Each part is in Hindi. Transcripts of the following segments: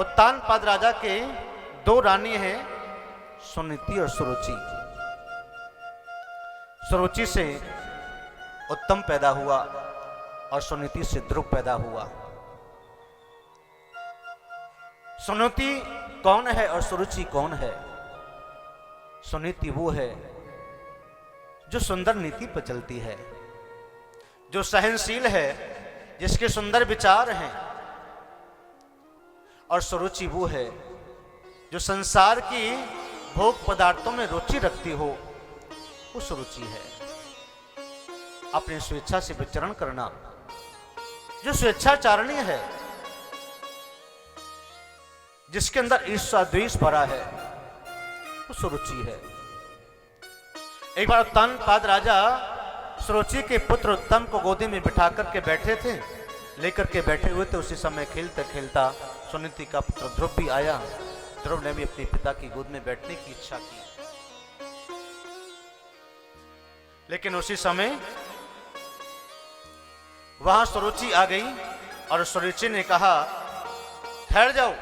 उत्तानपाद राजा के दो रानी हैं, सुनीति और सुरुचि। सुरुचि से उत्तम पैदा हुआ और सुनीति से ध्रुव पैदा हुआ। सुनीति कौन है और सुरुचि कौन है? सुनीति वो है जो सुंदर नीति पर चलती है, जो सहनशील है, जिसके सुंदर विचार हैं। और सुरुचि वो है जो संसार की भोग पदार्थों में रुचि रखती हो, वो सुरुचि है। अपनी स्वेच्छा से विचरण करना, जो स्वेच्छाचारणी है, जिसके अंदर ईर्ष्या द्वेष भरा है, वो सुरुचि है। एक बार उत्तानपाद राजा सुरुचि के पुत्र उत्तम को गोदी में बिठा करके बैठे थे, लेकर के बैठे हुए थे। उसी समय खेलते खेलता सुनीति का पुत्र ध्रुव भी आया। ध्रुव ने भी अपने पिता की गोद में बैठने की इच्छा की, लेकिन उसी समय वहां सुरुचि आ गई और सुरुचि ने कहा, ठहर जाओ,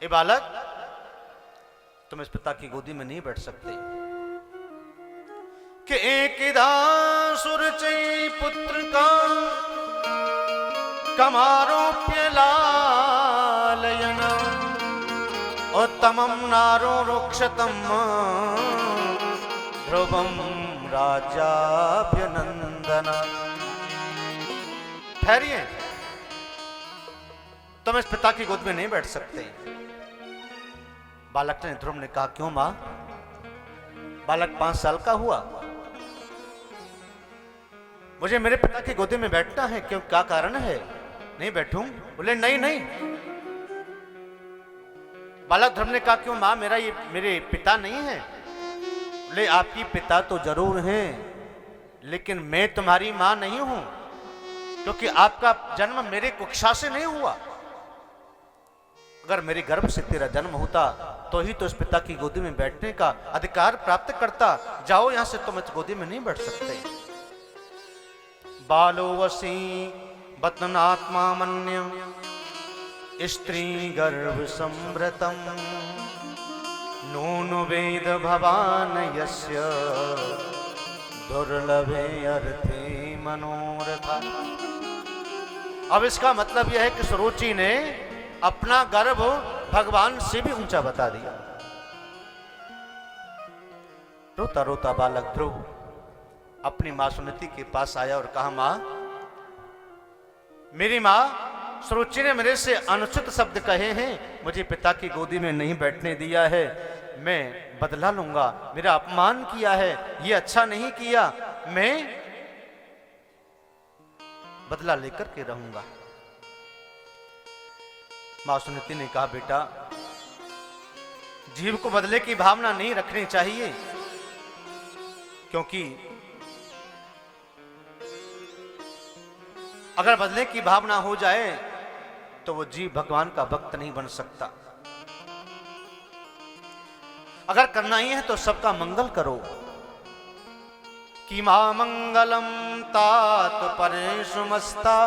ए बालक, तुम इस पिता की गोदी में नहीं बैठ सकते। कि एकदा सुरुचि पुत्र का कमारोप्य लालयन उत्तमं नारो रुक्षतम ध्रुवम राजाभ्यनंदन। ठहरिए, तुम इस पिता की गोद में नहीं बैठ सकते। बालक ने, ध्रुव ने कहा, क्यों मां? बालक 5 साल का हुआ, मुझे मेरे पिता की गोदी में बैठना है, क्यों, क्या कारण है? नहीं बैठूं? बोले नहीं नहीं। बालक ध्रुव ने कहा, क्यों मां, मेरे पिता नहीं है? बोले आपकी पिता तो जरूर हैं, लेकिन मैं तुम्हारी मां नहीं हूं, क्योंकि आपका जन्म मेरे कुक्षा से नहीं हुआ। अगर मेरे गर्भ से तेरा जन्म होता तो ही तो इस पिता की गोदी में बैठने का अधिकार प्राप्त करता। जाओ यहां से, तुम इस गोदी में नहीं बैठ सकते। बालो वसी बतनात्मा मन्य स्त्री गर्भ संभृतम नून वेद भवान यस्य दुर्लभे अर्थे मनोरथा। अब इसका मतलब यह है कि सुरुचि ने अपना गर्भ भगवान से भी ऊंचा बता दिया। रोता रोता बालक ध्रुव अपनी मां सुनीति के पास आया और कहा, मां, मेरी मां सुरुचि ने मेरे से अनुचित शब्द कहे हैं, मुझे पिता की गोदी में नहीं बैठने दिया है, मैं बदला लूंगा। मेरा अपमान किया है, ये अच्छा नहीं किया, मैं बदला लेकर के रहूंगा। मां सुनीति ने कहा, बेटा, जीव को बदले की भावना नहीं रखनी चाहिए, क्योंकि अगर बदले की भावना हो जाए तो वो जीव भगवान का भक्त नहीं बन सकता। अगर करना ही है तो सबका मंगल करो। कि मां मंगलम तात परेषु मस्ता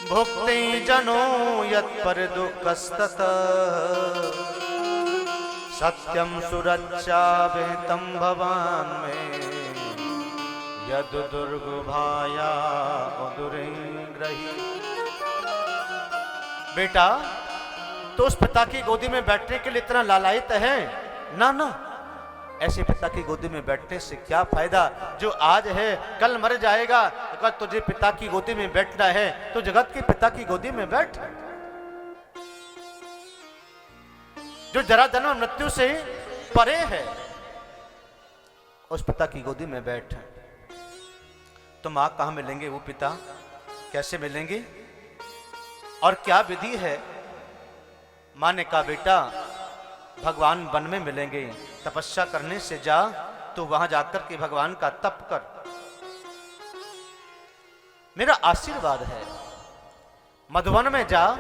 भुक्ति जनो यत्पर दुःखस्तत सत्यम सुरक्षा विहितम भवान में यद दुर्गुभाया उदुरिंग्रही। बेटा, तो उस पिता की गोदी में बैठने के लिए इतना लालायित है? ना ना, ऐसे पिता की गोदी में बैठने से क्या फायदा? जो आज है कल मर जाएगा। अगर तुझे पिता की गोदी में बैठना है तो जगत के पिता की गोदी में बैठ, जो जरा जन्म मृत्यु से परे है, उस पिता की गोदी में बैठ। तो मां कहां मिलेंगे वो पिता? कैसे मिलेंगे और क्या विधि है? मां ने कहा, बेटा, भगवान वन में मिलेंगे। तपस्या करने से जा, तो वहां जाकर के भगवान का तप कर। मेरा आशीर्वाद है, मधुवन में जा।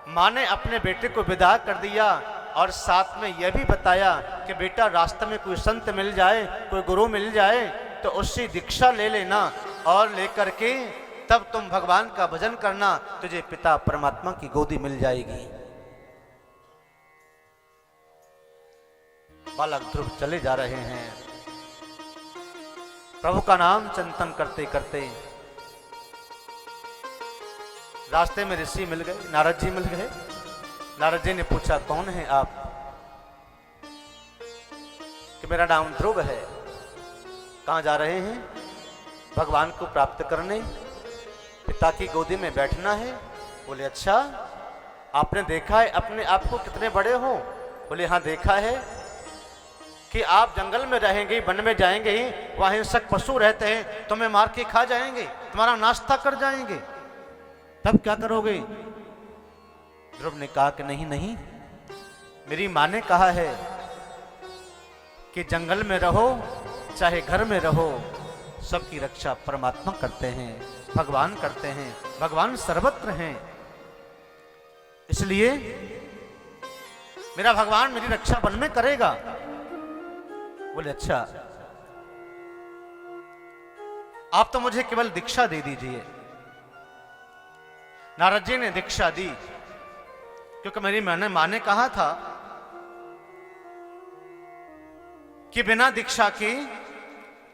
मां ने अपने बेटे को विदा कर दिया और साथ में यह भी बताया कि बेटा, रास्ते में कोई संत मिल जाए, कोई गुरु मिल जाए तो उससे दीक्षा ले लेना और लेकर के तब तुम भगवान का भजन करना, तुझे पिता परमात्मा की गोदी मिल जाएगी। बालक ध्रुव चले जा रहे हैं, प्रभु का नाम चिंतन करते करते रास्ते में ऋषि मिल गए, नारद जी मिल गए। नारद जी ने पूछा, कौन है आप? कि मेरा नाम ध्रुव है। कहां जा रहे हैं? भगवान को प्राप्त करने, पिता की गोदी में बैठना है। बोले, अच्छा, आपने देखा है अपने आप को कितने बड़े हो? बोले, हाँ देखा है कि आप जंगल में रहेंगे, वन में जाएंगे, वहां हिंसक पशु रहते हैं, तुम्हें मार के खा जाएंगे, तुम्हारा नाश्ता कर जाएंगे, तब क्या करोगे? ध्रुव ने कहा कि नहीं नहीं, मेरी माँ ने कहा है कि जंगल में रहो चाहे घर में रहो, सबकी रक्षा परमात्मा करते हैं, भगवान करते हैं, भगवान सर्वत्र हैं। इसलिए मेरा भगवान मेरी रक्षा वन में करेगा। बोले, अच्छा, आप तो मुझे केवल दीक्षा दे दीजिए। नारद जी ने दीक्षा दी, क्योंकि मेरी मां ने कहा था कि बिना दीक्षा के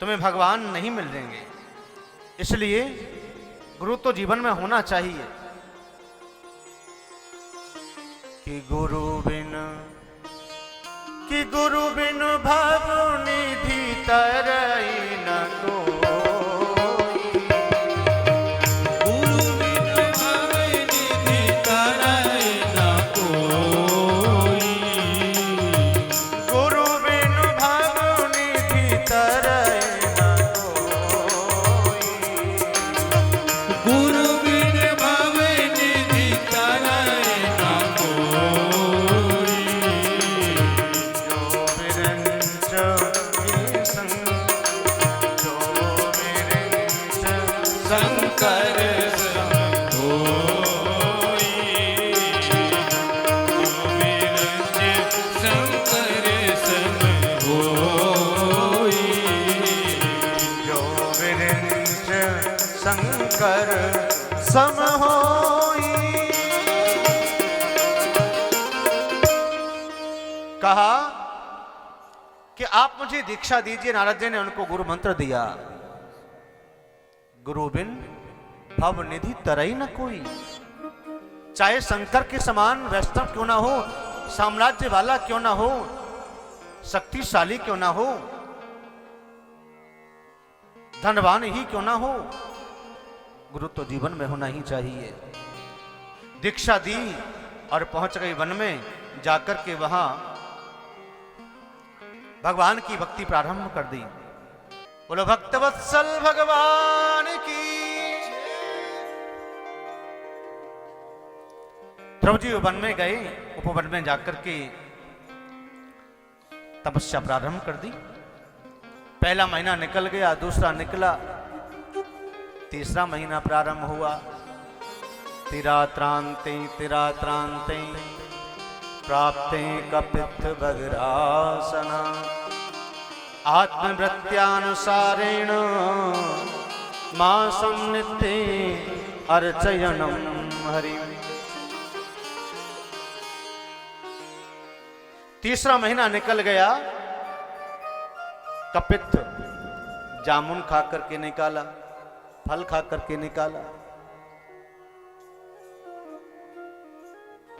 तुम्हें भगवान नहीं मिलेंगे, इसलिए गुरु तो जीवन में होना चाहिए। कि गुरु बिन भव निधि तरई न कोई। गुरु बिन भव निधि तरई न कोई। गुरु बिन भव निधि तरई न कोई। गुरु बिन भव निधि तरई न कोई। शंकर शंकर सम होई। कहा कि आप मुझे दीक्षा दीजिए। नारद जी ने उनको गुरु मंत्र दिया, गुरु बिन भव निधि तरई न कोई। चाहे शंकर के समान वैष्णव क्यों ना हो, साम्राज्य वाला क्यों ना हो, शक्तिशाली क्यों ना हो, धनवान ही क्यों ना हो, गुरु तो जीवन में होना ही चाहिए। दीक्षा दी और पहुंच गई वन में। जाकर के वहां भगवान की भक्ति प्रारंभ कर दी। बोलो भक्तवत्सल भगवान की। ध्रुव जी वन में गए, उपवन में जाकर के तपस्या प्रारंभ कर दी। पहला महीना निकल गया, दूसरा निकला, तीसरा महीना प्रारंभ हुआ। तिरात्रांते प्राप्ते कपित्थ भद्रासना आत्मवृत्त्यानुसारेण मासं नित्ये अर्चयनं हरि। तीसरा महीना निकल गया। कपित्थ जामुन खा करके निकाला, फल खा करके निकाला।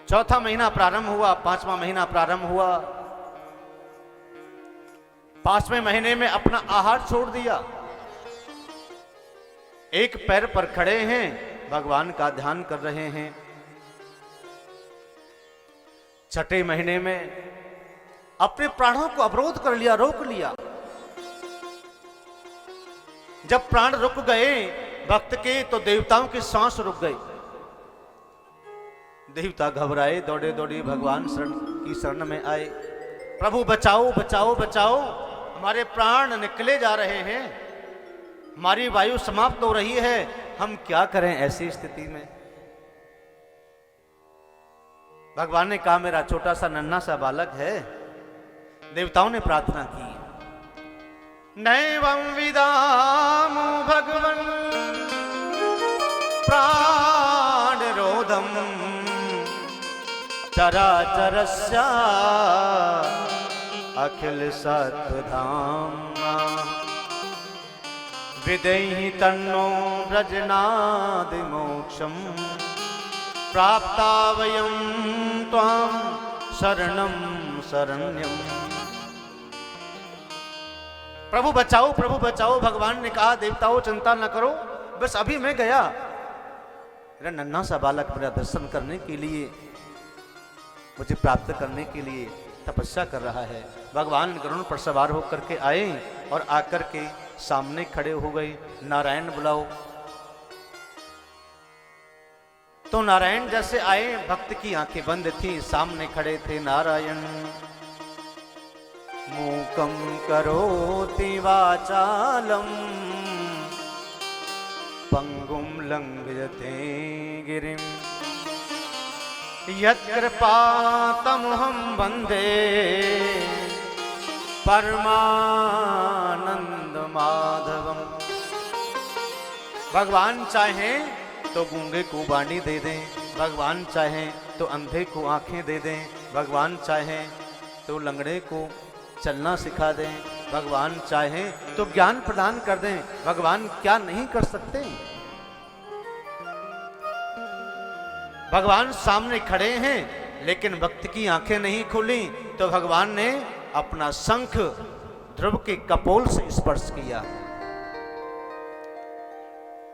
चौथा महीना प्रारंभ हुआ, पांचवा महीना प्रारंभ हुआ। पांचवें महीने में अपना आहार छोड़ दिया। एक पैर पर खड़े हैं, भगवान का ध्यान कर रहे हैं। छठे महीने में अपने प्राणों को अवरोध कर लिया, रोक लिया। जब प्राण रुक गए भक्त के, तो देवताओं की सांस रुक गई। देवता घबराए, दौड़े दौड़े भगवान की शरण में आए। प्रभु बचाओ बचाओ बचाओ, हमारे प्राण निकले जा रहे हैं, हमारी वायु समाप्त हो रही है, हम क्या करें ऐसी स्थिति में। भगवान ने कहा, मेरा छोटा सा नन्हा सा बालक है। देवताओं ने प्रार्थना की, नैवं विदामो भगवन् चराचरस्य अखिल सत्धाम्ना विदेहि तन्नो व्रजनादि मोक्षम प्राप्ता वयं त्वां शरणं शरण्यम। प्रभु बचाओ, प्रभु बचाओ। भगवान ने कहा देवताओं चिंता न करो, बस अभी मैं गया, मेरा नन्हा सा बालक मेरा दर्शन करने के लिए, मुझे प्राप्त करने के लिए तपस्या कर रहा है। भगवान गरुड़ पर सवार होकर के आए और आकर के सामने खड़े हो गए। नारायण बुलाओ। तो नारायण जैसे आए, भक्त की आंखें बंद थी, सामने खड़े थे नारायण। मूकं करोति वाचालं पंगुं लंघयते गिरिं यत्कृपातमहं वन्दे परमानंद माधवम। भगवान चाहें तो गूंगे को वाणी दे दें, भगवान चाहें तो अंधे को आंखें दे दें, भगवान चाहें तो लंगड़े को चलना सिखा दें, भगवान चाहें तो ज्ञान प्रदान कर दें। भगवान क्या नहीं कर सकते? भगवान सामने खड़े हैं, लेकिन भक्त की आंखें नहीं खुली, तो भगवान ने अपना शंख ध्रुव के कपोल से स्पर्श किया।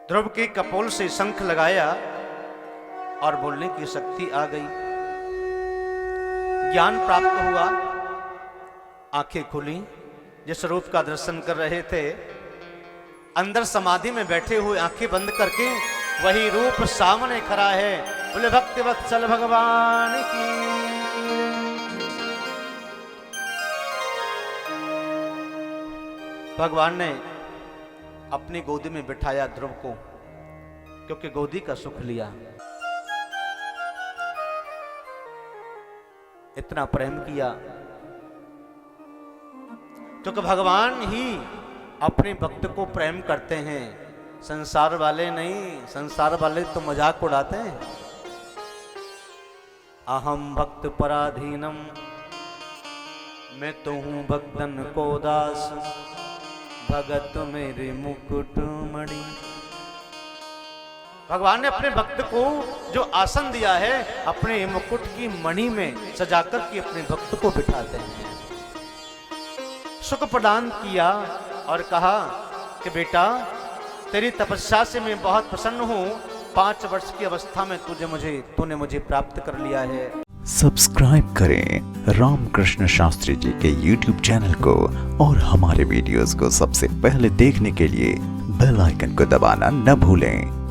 ध्रुव के कपोल से शंख लगाया और बोलने की शक्ति आ गई। ज्ञान प्राप्त हुआ, आंखें खुली। जिस रूप का दर्शन कर रहे थे, अंदर समाधि में बैठे हुए आंखें बंद करके वही रूप सामने खड़ा है। बोले भक्ति वत्सल भगवान की। भगवान ने अपनी गोदी में बिठाया ध्रुव को, क्योंकि गोदी का सुख लिया। इतना प्रेम किया, क्योंकि भगवान ही अपने भक्त को प्रेम करते हैं, संसार वाले नहीं। संसार वाले तो मजाक उड़ाते हैं। अहम भक्त पराधीनम, मैं तो हूं भक्तन को दास, भगत मेरे मुकुट मणि। भगवान ने अपने भक्त को जो आसन दिया है, अपने मुकुट की मणि में सजाकर के अपने भक्त को बिठाते हैं। सुख प्रदान किया और कहा कि बेटा, तेरी तपस्या से मैं बहुत प्रसन्न हूं। 5 वर्ष की अवस्था में तूने मुझे प्राप्त कर लिया है। सब्सक्राइब करें रामकृष्ण शास्त्री जी के YouTube चैनल को और हमारे वीडियोस को सबसे पहले देखने के लिए बेल आइकन को दबाना न भूलें।